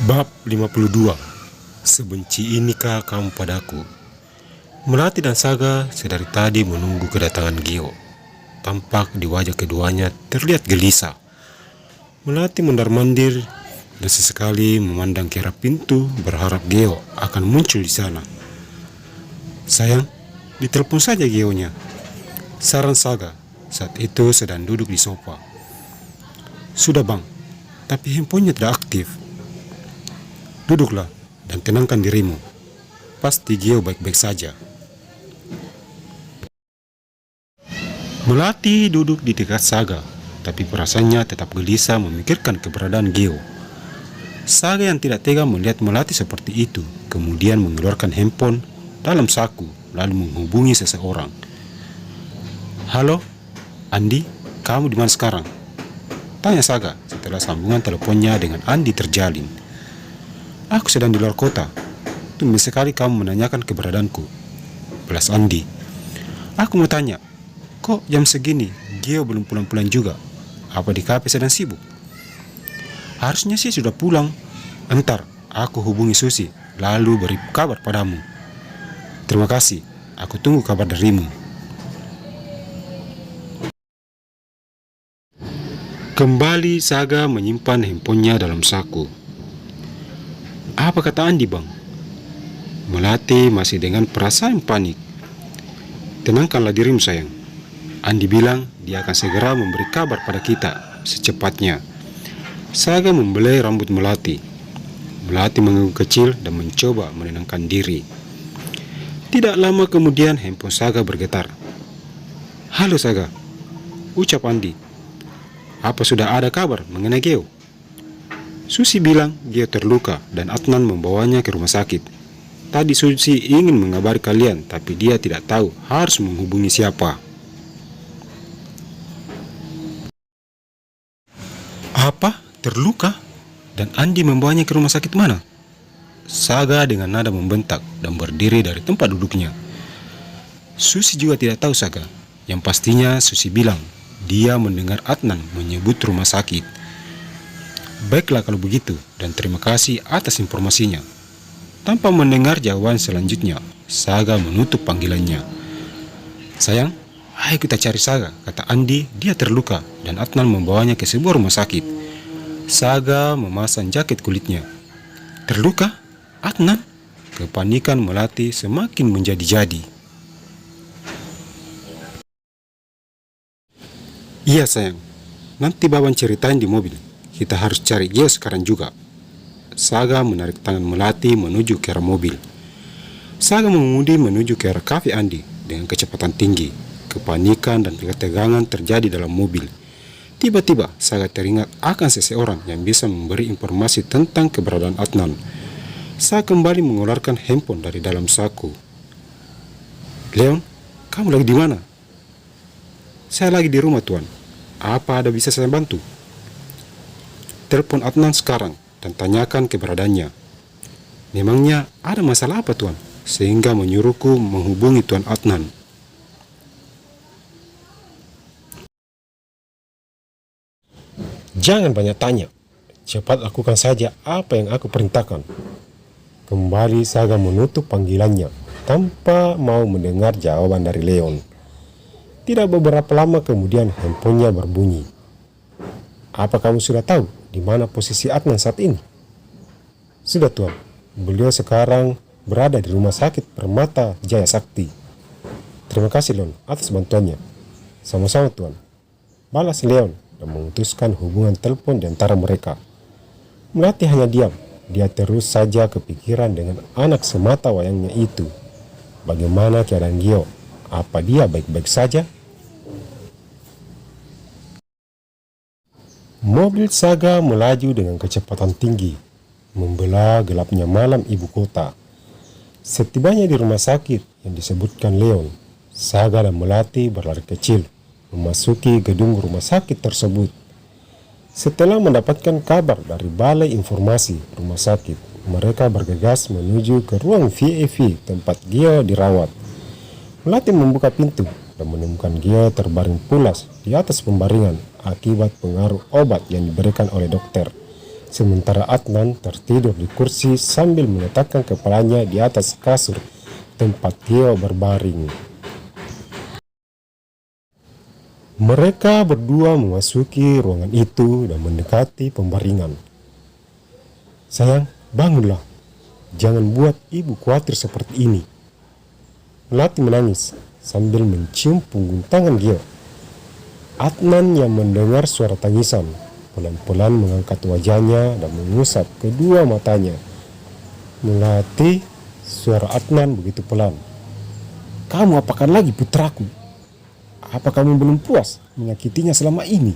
Bab 52. Sebenci inikah kamu padaku? Melati dan Saga sedari tadi menunggu kedatangan Gio. Tampak di wajah keduanya terlihat gelisah. Melati mondar-mandir dan sesekali memandang ke arah pintu berharap Gio akan muncul di sana. Sayang, ditelepon saja Gio-nya, saran Saga saat itu sedang duduk di sofa. Sudah bang, tapi handphonenya tidak aktif. Duduklah dan tenangkan dirimu. Pasti Gio baik-baik saja. Melati duduk di dekat Saga, tapi perasaannya tetap gelisah memikirkan keberadaan Gio. Saga yang tidak tega melihat Melati seperti itu, kemudian mengeluarkan handphone dalam saku, lalu menghubungi seseorang. Halo, Andi, kamu di mana sekarang? Tanya Saga setelah sambungan teleponnya dengan Andi terjalin. Aku sedang di luar kota. Tumben sekali kamu menanyakan keberadaanku, belas Andi. Aku mau tanya, kok jam segini Gio belum pulang-pulang juga? Apa di kafe sedang sibuk? Harusnya sih sudah pulang. Entar aku hubungi Susi, lalu beri kabar padamu. Terima kasih, aku tunggu kabar darimu. Kembali Saga menyimpan handphonenya dalam saku. Apa kata Andi bang? Melati masih dengan perasaan panik. Tenangkanlah dirimu sayang. Andi bilang dia akan segera memberi kabar pada kita secepatnya. Saga membelai rambut Melati. Melati mengangguk kecil dan mencoba menenangkan diri. Tidak lama kemudian handphone Saga bergetar. Halo Saga, ucap Andi. Apa sudah ada kabar mengenai Gio? Susi bilang Gio terluka dan Adnan membawanya ke rumah sakit. Tadi Susi ingin mengabari kalian, tapi dia tidak tahu harus menghubungi siapa. Apa? Terluka? Dan Andi membawanya ke rumah sakit mana? Saga dengan nada membentak dan berdiri dari tempat duduknya. Susi juga tidak tahu Saga. Yang pastinya Susi bilang dia mendengar Adnan menyebut rumah sakit. Baiklah kalau begitu, dan terima kasih atas informasinya. Tanpa mendengar jawaban selanjutnya, Saga menutup panggilannya. Sayang, ayo kita cari Saga, kata Andi. Dia terluka dan Adnan membawanya ke sebuah rumah sakit. Saga memasang jaket kulitnya. Terluka? Adnan? Kepanikan Melati semakin menjadi-jadi. Iya sayang, nanti Baban ceritain di mobil. Kita harus cari Gio sekarang juga. Saga menarik tangan Melati menuju ke arah mobil. Saga mengemudi menuju ke arah kafe Andi dengan kecepatan tinggi. Kepanikan dan ketegangan terjadi dalam mobil. Tiba-tiba Saga teringat akan seseorang yang bisa memberi informasi tentang keberadaan Adnan. Saga kembali mengeluarkan handphone dari dalam saku. Leon, kamu lagi di mana? Saya lagi di rumah tuan. Apa ada bisa saya bantu? Telepon Adnan sekarang dan tanyakan keberadaannya. Memangnya ada masalah apa tuan? Sehingga menyuruhku menghubungi tuan Adnan. Jangan banyak tanya. Cepat lakukan saja apa yang aku perintahkan. Kembali Saga menutup panggilannya tanpa mau mendengar jawaban dari Leon. Tidak beberapa lama kemudian handphonenya berbunyi. Apa kamu sudah tahu di mana posisi Adnan saat ini? Sudah tuan, beliau sekarang berada di rumah sakit Permata Jaya Sakti. Terima kasih Leon atas bantuannya. Sama-sama tuan, balas Leon dan memutuskan hubungan telepon di antara mereka. Melati hanya diam. Dia terus saja kepikiran dengan anak semata wayangnya itu. Bagaimana keadaan Gio? Apa dia baik-baik saja? Mobil Saga melaju dengan kecepatan tinggi, membelah gelapnya malam ibu kota. Setibanya di rumah sakit yang disebutkan Leon, Saga dan Melati berlari kecil memasuki gedung rumah sakit tersebut. Setelah mendapatkan kabar dari balai informasi rumah sakit, mereka bergegas menuju ke ruang VIP tempat Gio dirawat. Melati membuka pintu dan menemukan Gio terbaring pulas di atas pembaringan akibat pengaruh obat yang diberikan oleh dokter. Sementara Adnan tertidur di kursi sambil meletakkan kepalanya di atas kasur tempat Geo berbaring. Mereka berdua memasuki ruangan itu dan mendekati pembaringan. "Sayang, bangunlah. Jangan buat ibu khawatir seperti ini." Melati menangis sambil mencium punggung tangan Geo. Adnan yang mendengar suara tangisan pelan-pelan mengangkat wajahnya dan mengusap kedua matanya. "Melati," suara Adnan begitu pelan. "Kamu apakan lagi putraku? Apa kamu belum puas menyakitinya selama ini?"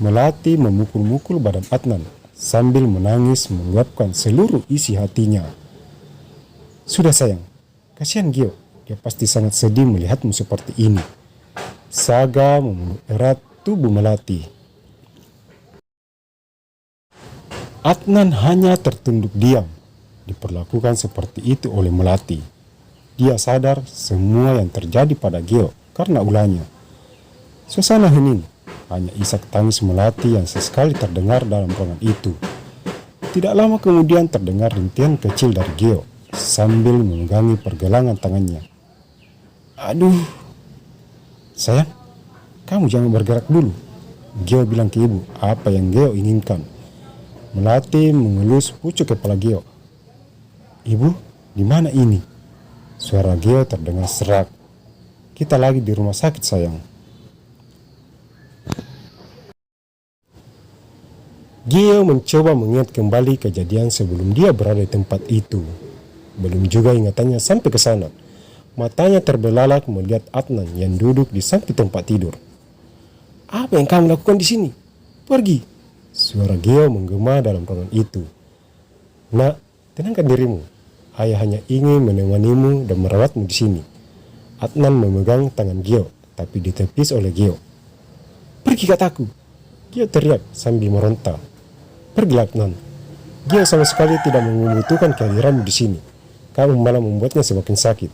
Melati memukul-mukul badan Adnan sambil menangis meluapkan seluruh isi hatinya. "Sudah sayang, kasihan Gio, dia pasti sangat sedih melihatmu seperti ini." Saga memeluk erat tubuh Melati. Adnan hanya tertunduk diam, diperlakukan seperti itu oleh Melati. Dia sadar semua yang terjadi pada Gio karena ulahnya. Suasana hening, hanya isak tangis Melati yang sesekali terdengar dalam ruangan itu. Tidak lama kemudian terdengar rintian kecil dari Gio sambil memegangi pergelangan tangannya. "Aduh, sayang, kamu jangan bergerak dulu," Gio bilang ke ibu apa yang Gio inginkan. Melati mengelus pucuk kepala Gio. "Ibu, di mana ini?" Suara Gio terdengar serak. "Kita lagi di rumah sakit sayang." Gio mencoba mengingat kembali kejadian sebelum dia berada di tempat itu. Belum juga ingatannya sampai ke sana. Matanya terbelalak melihat Adnan yang duduk di samping tempat tidur. "Apa yang kamu lakukan di sini? Pergi!" Suara Gio menggema dalam ruangan itu. "Nak, tenangkan dirimu. Ayah hanya ingin menemanimu dan merawatmu di sini." Adnan memegang tangan Gio, tapi ditepis oleh Gio. "Pergi kataku!" Gio teriak sambil meronta. "Pergilah Adnan. Gio sama sekali tidak membutuhkan kehadiranmu di sini. Kamu malah membuatnya semakin sakit,"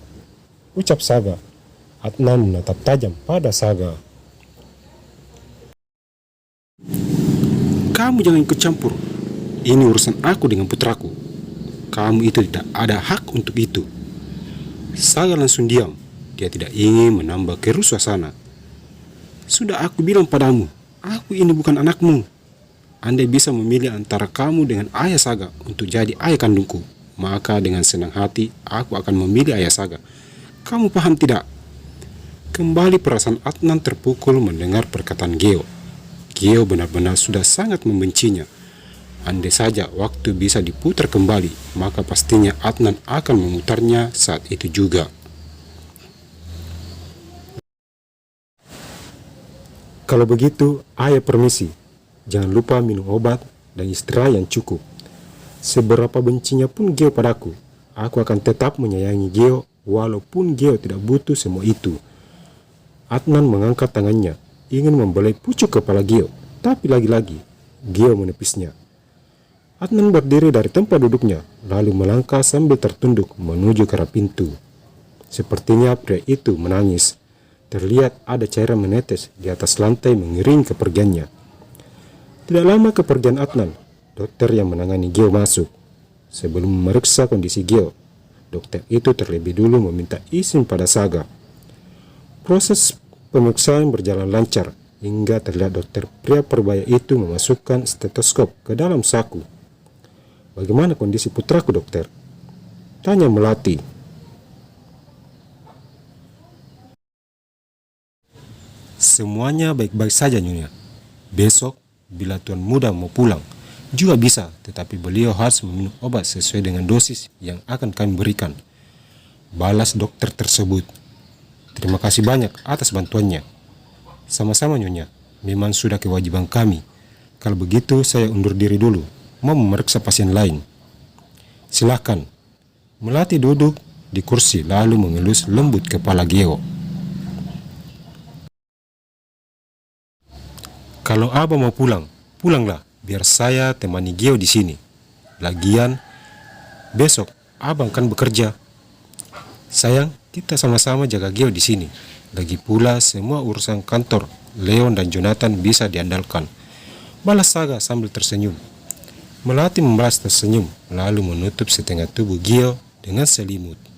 ucap Saga. Adnan menatap tajam pada Saga. "Kamu jangan ikut campur. Ini urusan aku dengan putraku. Kamu itu tidak ada hak untuk itu." Saga langsung diam. Dia tidak ingin menambah keruh suasana. "Sudah aku bilang padamu, aku ini bukan anakmu. Andai bisa memilih antara kamu dengan ayah Saga untuk jadi ayah kandungku, maka dengan senang hati aku akan memilih ayah Saga. Kamu paham tidak?" Kembali perasaan Adnan terpukul mendengar perkataan Gio. Gio benar-benar sudah sangat membencinya. Andai saja waktu bisa diputar kembali, maka pastinya Adnan akan memutarnya saat itu juga. "Kalau begitu, ayah permisi. Jangan lupa minum obat dan istirahat yang cukup. Seberapa bencinya pun Gio padaku, aku akan tetap menyayangi Gio walaupun Gio tidak butuh semua itu." Adnan mengangkat tangannya, ingin membelai pucuk kepala Gio, tapi lagi-lagi Gio menepisnya. Adnan berdiri dari tempat duduknya, lalu melangkah sambil tertunduk menuju ke arah pintu. Sepertinya pria itu menangis. Terlihat ada cairan menetes di atas lantai mengiringi kepergiannya. Tidak lama kepergian Adnan, dokter yang menangani Gio masuk. Sebelum memeriksa kondisi Gio, dokter itu terlebih dulu meminta izin pada Saga. Proses pemeriksaan berjalan lancar hingga terlihat dokter pria berbaya itu memasukkan stetoskop ke dalam saku. "Bagaimana kondisi putraku, dokter?" tanya Melati. "Semuanya baik-baik saja, Nyonya. Besok, bila Tuan Muda mau pulang, juga bisa, tetapi beliau harus meminum obat sesuai dengan dosis yang akan kami berikan," balas dokter tersebut. "Terima kasih banyak atas bantuannya." "Sama-sama, Nyonya. Memang sudah kewajiban kami. Kalau begitu, saya undur diri dulu. Mau memeriksa pasien lain." "Silakan." Melati duduk di kursi lalu mengelus lembut kepala Gio. "Kalau Abah mau pulang, pulanglah. Biar saya temani Gio di sini. Lagian, besok Abang kan bekerja. Sayang, kita sama-sama jaga Gio di sini. Lagi pula semua urusan kantor Leon dan Jonathan bisa diandalkan," balas Saga sambil tersenyum. Melati membalas tersenyum, lalu menutup setengah tubuh Gio dengan selimut.